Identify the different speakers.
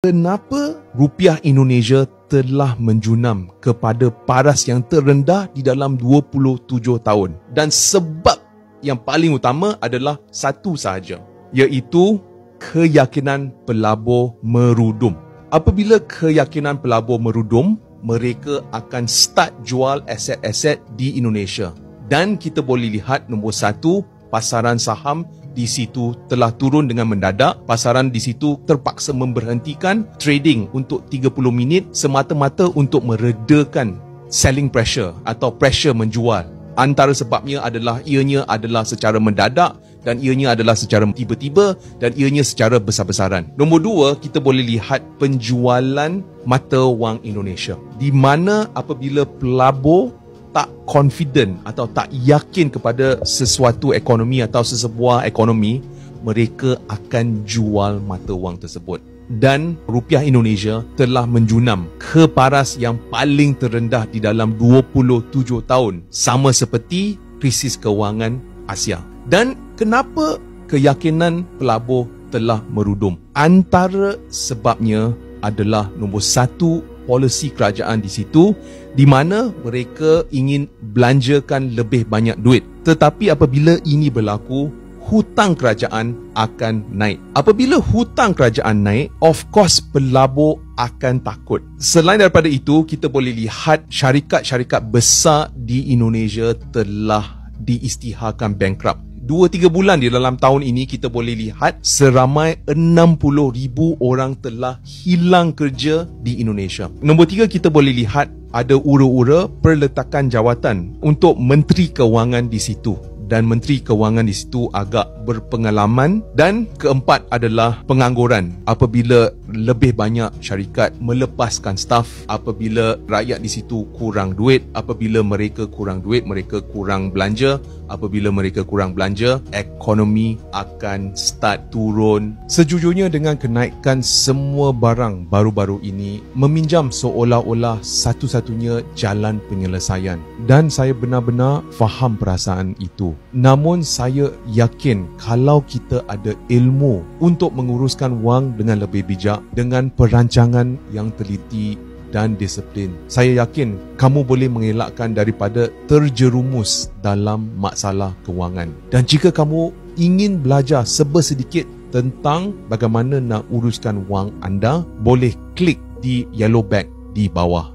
Speaker 1: Kenapa rupiah Indonesia telah menjunam kepada paras yang terendah di dalam 27 tahun? Dan sebab yang paling utama adalah satu sahaja, iaitu keyakinan pelabur merudum. Apabila keyakinan pelabur merudum, mereka akan start jual aset-aset di Indonesia. Dan kita boleh lihat nombor satu, pasaran saham di situ telah turun dengan mendadak. Pasaran di situ terpaksa memberhentikan trading untuk 30 minit semata-mata untuk meredakan selling pressure atau pressure menjual. Antara sebabnya adalah ianya adalah secara mendadak dan ianya adalah secara tiba-tiba dan ianya secara besar-besaran. Nombor dua, kita boleh lihat penjualan mata wang Indonesia, di mana apabila pelabur tak confident atau tak yakin kepada sesuatu ekonomi atau sesebuah ekonomi, mereka akan jual mata wang tersebut. Dan rupiah Indonesia telah menjunam ke paras yang paling terendah di dalam 27 tahun, sama seperti krisis kewangan Asia. Dan kenapa keyakinan pelabur telah merudum? Antara sebabnya adalah nombor satu, polisi kerajaan di situ, di mana mereka ingin belanjakan lebih banyak duit. Tetapi apabila ini berlaku, hutang kerajaan akan naik. Apabila hutang kerajaan naik, of course pelabur akan takut. Selain daripada itu, kita boleh lihat syarikat-syarikat besar di Indonesia telah diisytiharkan bankrupt. 2-3 bulan di dalam tahun ini, kita boleh lihat seramai 60,000 orang telah hilang kerja di Indonesia. Nombor 3, kita boleh lihat ada ura-ura perletakan jawatan untuk Menteri Kewangan di situ. Dan Menteri Kewangan di situ agak berpengalaman. Dan keempat adalah pengangguran. Apabila lebih banyak syarikat melepaskan staf, apabila rakyat di situ kurang duit, apabila mereka kurang duit, mereka kurang belanja. Apabila mereka kurang belanja, ekonomi akan start turun. Sejujurnya, dengan kenaikan semua barang baru-baru ini, meminjam seolah-olah satu-satunya jalan penyelesaian. Dan saya benar-benar faham perasaan itu. Namun saya yakin kalau kita ada ilmu untuk menguruskan wang dengan lebih bijak, dengan perancangan yang teliti dan disiplin, saya yakin kamu boleh mengelakkan daripada terjerumus dalam masalah kewangan. Dan jika kamu ingin belajar sebersedikit tentang bagaimana nak uruskan wang anda, boleh klik di yellow bag di bawah.